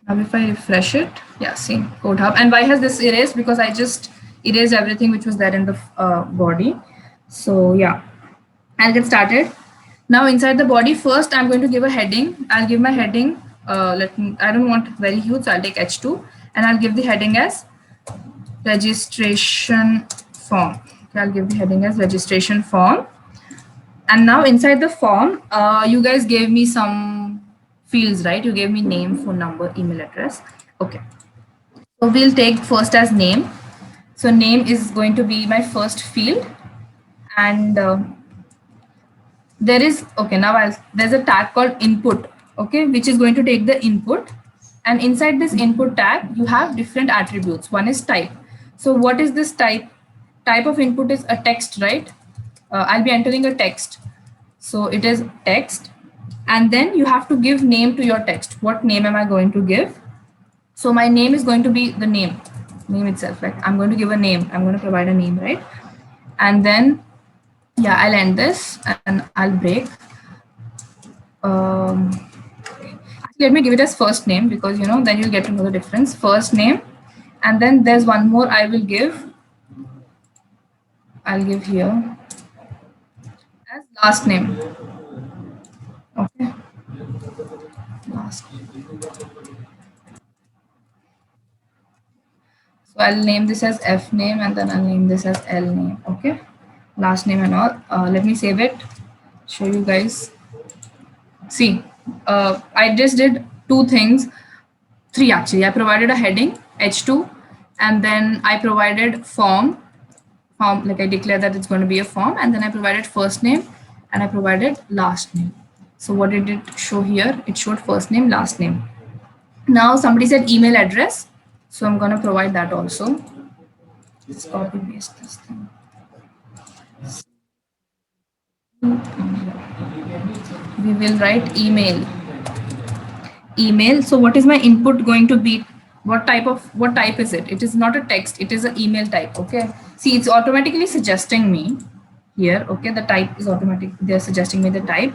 Now if I refresh it, yeah, see, Code Hub. And why has this erased? Because I just erased everything which was there in the body. So yeah, I'll get started. Now inside the body, first I'm going to give a heading. I'll give my heading, I don't want very huge, so I'll take H2 and I'll give the heading as registration form. Okay, I'll give the heading as registration form. And now inside the form, you guys gave me some fields, right? You gave me name, phone number, email address. Okay. So we'll take first as name. So name is going to be my first field. And there is, okay, now there's a tag called input, okay, which is going to take the input. And inside this input tag, you have different attributes. One is type. So what is this type? Type of input is a text, right? I'll be entering a text. So it is text. And then you have to give name to your text. What name am I going to give? So my name is going to be the name itself. Like I'm going to give a name. I'm going to provide a name, right? And then, yeah, I'll end this and I'll break. Let me give it as first name because, you know, then you'll get to know the difference. First name. And then there's one more I will give. I'll give here as last name. Okay. Last name. So I'll name this as F name and then I'll name this as L name. Okay. Last name and all. Let me save it. Show you guys. See, I just did two things. Three actually. I provided a heading H2 and then I provided form, like I declared that it's going to be a form, and then I provided first name and I provided last name. So what did it show here? It showed first name, last name. Now somebody said email address. So I'm going to provide that also. Let's copy paste this thing. We will write email. Email. So what is my input going to be? What type is it? It is not a text. It is an email type. Okay. See, it's automatically suggesting me here. Okay. The type is automatic. They're suggesting me the type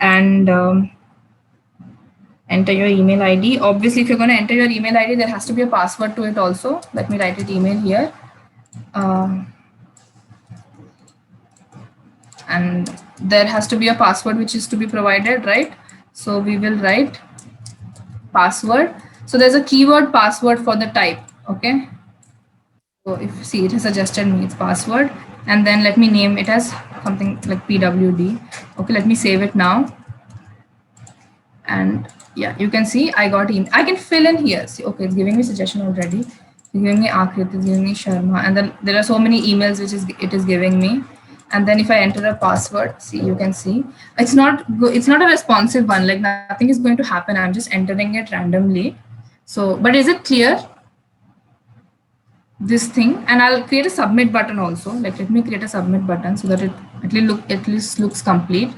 and enter your email ID. Obviously, if you're going to enter your email ID, there has to be a password to it also. Let me write it email here. And there has to be a password which is to be provided, right? So we will write password. So there's a keyword password for the type. Okay. So if see, it has suggested me its password, and then let me name it as something like PWD. Okay, let me save it now. And yeah, you can see I got email. I can fill in here. See, okay, it's giving me suggestion already. It's giving me Akrit, it's giving me Sharma, and then there are so many emails which it is giving me. And then if I enter a password, see, you can see it's not a responsive one. Like nothing is going to happen. I'm just entering it randomly. So, but is it clear? This thing, and I'll create a submit button also. Like let me create a submit button so that it at least looks complete.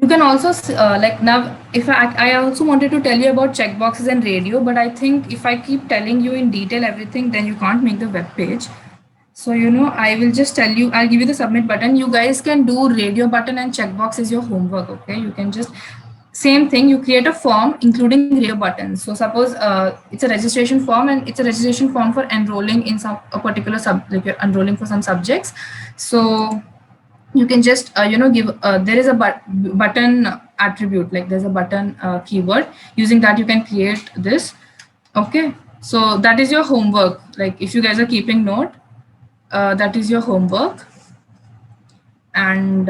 You can also like now, if I also wanted to tell you about checkboxes and radio, but I think if I keep telling you in detail everything, then you can't make the web page. So, you know, I will just tell you, I'll give you the submit button. You guys can do radio button and checkbox is your homework. Okay. You can just same thing. You create a form including radio buttons. So suppose it's a registration form and it's a registration form for enrolling in a particular like you're enrolling for some subjects. So you can just, you know, give, there is a button attribute, like there's a button keyword. Using that, you can create this. Okay. So that is your homework. Like if you guys are keeping note, that is your homework. And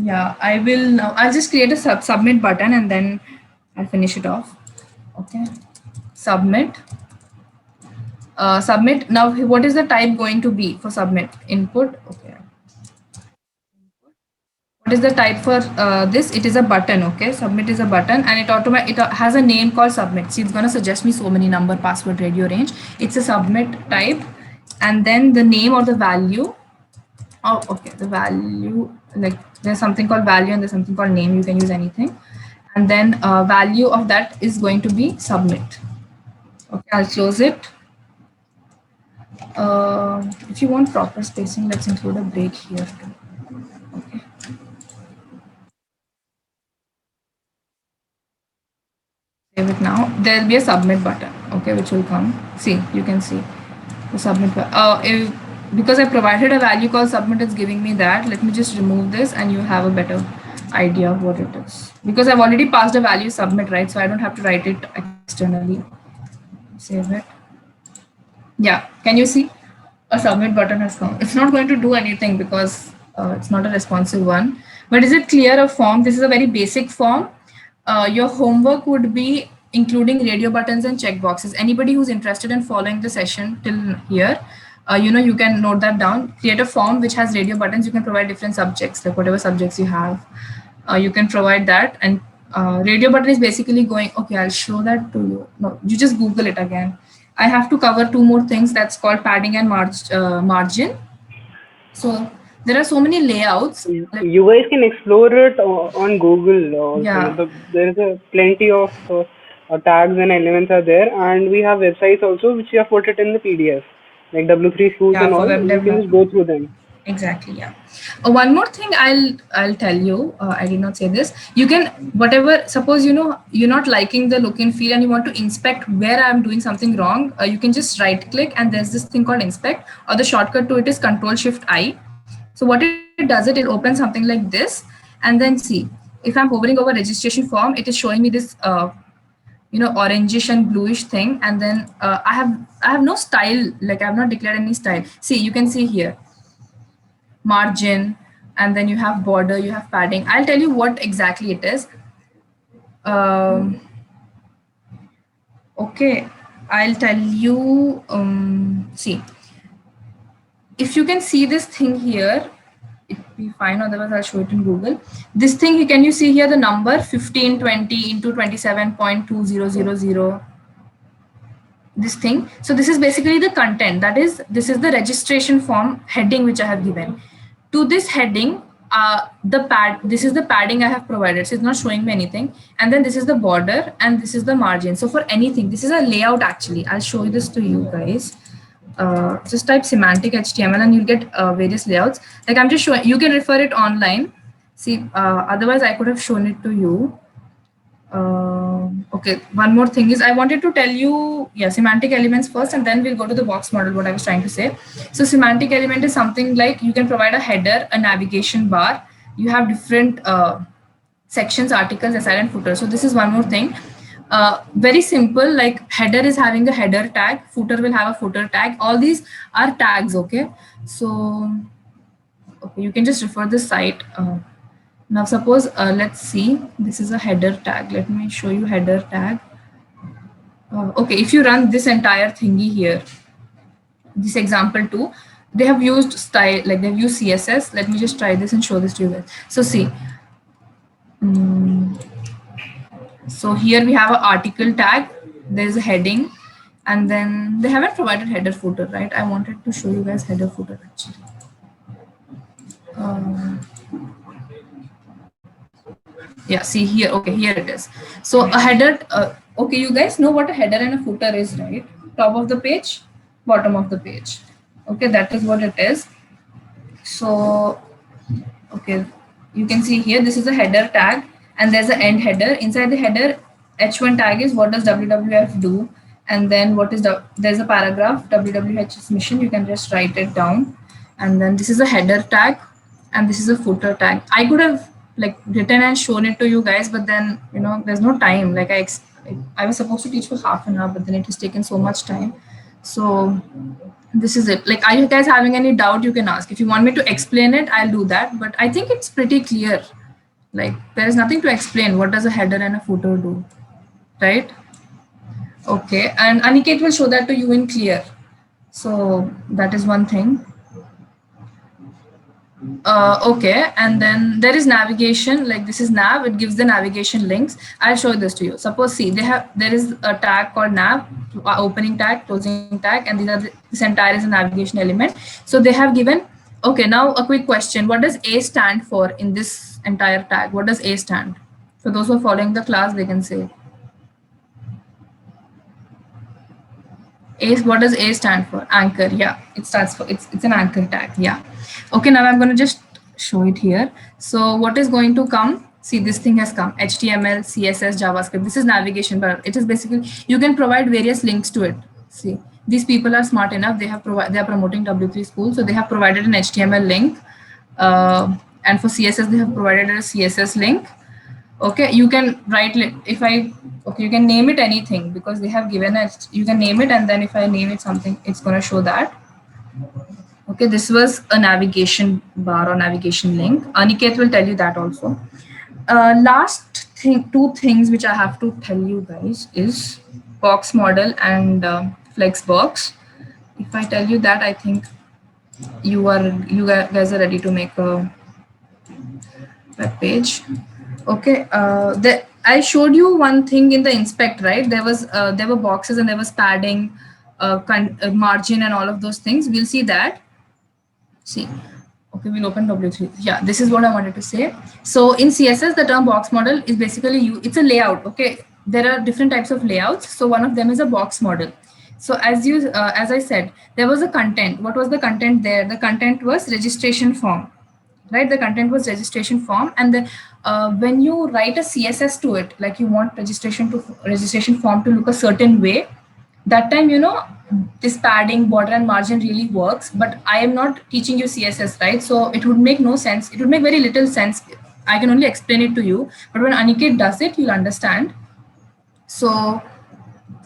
yeah, I will now, I'll just create a submit button and then I'll finish it off. Okay. Submit. Submit. Now, what is the type going to be for submit? Input. Okay. What is the type for this? It is a button. Okay. Submit is a button and it has a name called submit. See, it's going to suggest me so many number, password, radio range. It's a submit type. And then the name or the value Oh, okay. The value, like there's something called value and there's something called name. You can use anything. And then value of that is going to be submit. Okay, I'll close it. If you want proper spacing, let's include a break here too. Okay. Save it now. There'll be a submit button, okay, which will come. See, you can see the submit button. Because I provided a value called submit, it's giving me that. Let me just remove this and you have a better idea of what it is. Because I've already passed a value submit, right? So I don't have to write it externally. Save it. Yeah, can you see? A submit button has come. It's not going to do anything because it's not a responsive one. But is it clear a form? This is a very basic form. Your homework would be including radio buttons and checkboxes. Anybody who's interested in following the session till here, you can note that down. Create a form which has radio buttons. You can provide different subjects, like whatever subjects you have. You can provide that. And radio button is basically going, okay, I'll show that to you. No, you just Google it again. I have to cover two more things, that's called padding and margin. So there are so many layouts. You guys can explore it on Google also. Yeah. There is a plenty of tags and elements are there, and we have websites also which we have put it in the PDF, like W3 schools Yeah, and for all. web You can development. just go through them. Exactly, yeah. One more thing I'll tell you, I did not say this. You can, whatever, suppose you're not liking the look and feel and you want to inspect where I'm doing something wrong, you can just right click and there's this thing called inspect, or the shortcut to it is Control-Shift-I. So what it does, it'll open something like this, and then see, if I'm hovering over registration form, it is showing me this orangish and bluish thing, and then I have no style, like I have not declared any style. See, you can see here margin, and then you have border, you have padding. I'll tell you what exactly it is. Okay, I'll tell you. See, if you can see this thing here, it'll be fine, otherwise I'll show it in Google. This thing, can you see here the number 1520 into 27.2000, this thing? So this is basically the content, this is the registration form heading which I have given. To this heading, this is the padding I have provided, so it's not showing me anything, and then this is the border and this is the margin. So for anything, this is a layout actually. I'll show this to you guys. Just type semantic HTML and you'll get various layouts. Like I'm just showing, you can refer it online. See, otherwise I could have shown it to you. Okay, one more thing is I wanted to tell you, semantic elements first, and then we'll go to the box model, what I was trying to say. So semantic element is something like you can provide a header, a navigation bar. You have different sections, articles, aside and footer. So this is one more thing. Very simple, like header is having a header tag, footer will have a footer tag. All these are tags, okay? So, okay, you can just refer this site. Now suppose, let's see, this is a header tag. Let me show you header tag. Okay, if you run this entire thingy here, this example 2, they have used style, like they've used CSS. Let me just try this and show this to you guys. So see, so here we have an article tag, there's a heading, and then they haven't provided header footer, right? I wanted to show you guys header footer actually. Yeah, see here, okay, here it is. So a header, okay, you guys know what a header and a footer is, right? Top of the page, bottom of the page. Okay, that is what it is. So, okay, you can see here, this is a header tag and there's an end header. Inside the header, H1 tag is what does WWF do? And then there's a paragraph, WWH's mission, you can just write it down. And then this is a header tag and this is a footer tag. I could have like written and shown it to you guys, but then, there's no time. Like I was supposed to teach for half an hour, but then it has taken so much time. So this is it. Like, are you guys having any doubt? You can ask. If you want me to explain it, I'll do that. But I think it's pretty clear. Like, there is nothing to explain. What does a header and a footer do? Right? Okay. And Aniket will show that to you in clear. So that is one thing. Okay, and then there is navigation, like this is nav, it gives the navigation links. I'll show this to you. Suppose, see, there is a tag called nav, opening tag, closing tag, and this entire is a navigation element. So they have given Okay, now a quick question. What does A stand for in this entire tag? What does A stand? For those who are following the class, they can say. A, what does A stand for? Anchor. Yeah, it stands for, it's an anchor tag. Yeah. Okay, now I'm going to just show it here. So what is going to come? See, this thing has come. HTML, CSS, JavaScript. This is navigation, but it is basically, you can provide various links to it. See, these people are smart enough. They are promoting W3 School. So they have provided an HTML link. And for CSS, they have provided a CSS link. Okay, you can write, if I, okay, you can name it anything because they have given it, you can name it, and then if I name it something, it's going to show that. Okay, this was a navigation bar or navigation link. Aniket will tell you that also. Last thing, two things which I have to tell you guys is box model and Flexbox. If I tell you that, I think you guys are ready to make a web page. Okay, I showed you one thing in the inspect, right? There were boxes and there was padding, margin, and all of those things. We'll see that. See, okay, we'll open W3. Yeah, this is what I wanted to say. So in CSS, the term box model is basically it's a layout. Okay, there are different types of layouts. So one of them is a box model. So as I said, there was a content. What was the content there? The content was registration form. Right, the content was registration form, and then when you write a CSS to it, like you want registration form to look a certain way, that time, you know, this padding, border, and margin really works. But I am not teaching you CSS, right? So it would make no sense. It would make very little sense. I can only explain it to you. But when Aniket does it, you'll understand. So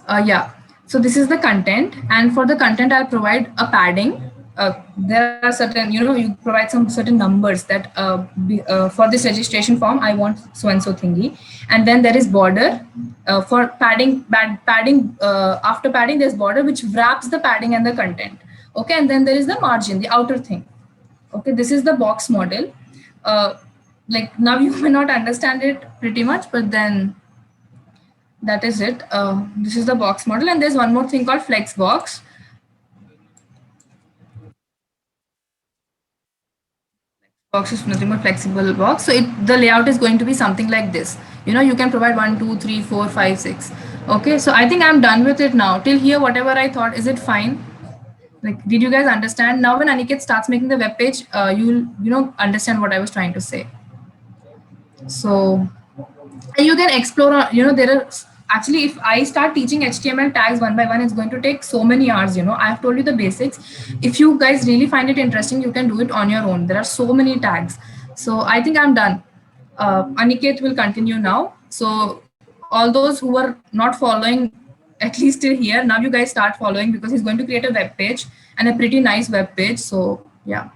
yeah. So this is the content, and for the content, I'll provide a padding. There are certain, you know, you provide some certain numbers that for this registration form, I want so and so thingy. And then there is border for padding, after padding, there's border, which wraps the padding and the content. Okay. And then there is the margin, the outer thing. Okay. This is the box model. Like now you may not understand it pretty much, but then that is it. This is the box model. And there's one more thing called Flexbox. Box is nothing but flexible box. So the layout is going to be something like this. You know, you can provide 1, 2, 3, 4, 5, 6. Okay, so I think I'm done with it now. Till here, whatever I thought, is it fine? Like, did you guys understand? Now when Aniket starts making the web page, you'll, you know, understand what I was trying to say. So you can explore, you know, there are actually, if I start teaching HTML tags one by one, it's going to take so many hours. You know, I have told you the basics. If you guys really find it interesting, you can do it on your own. There are so many tags. So I think I'm done. Aniket will continue now. So all those who are not following, at least till here, now you guys start following, because he's going to create a web page, and a pretty nice web page. So yeah.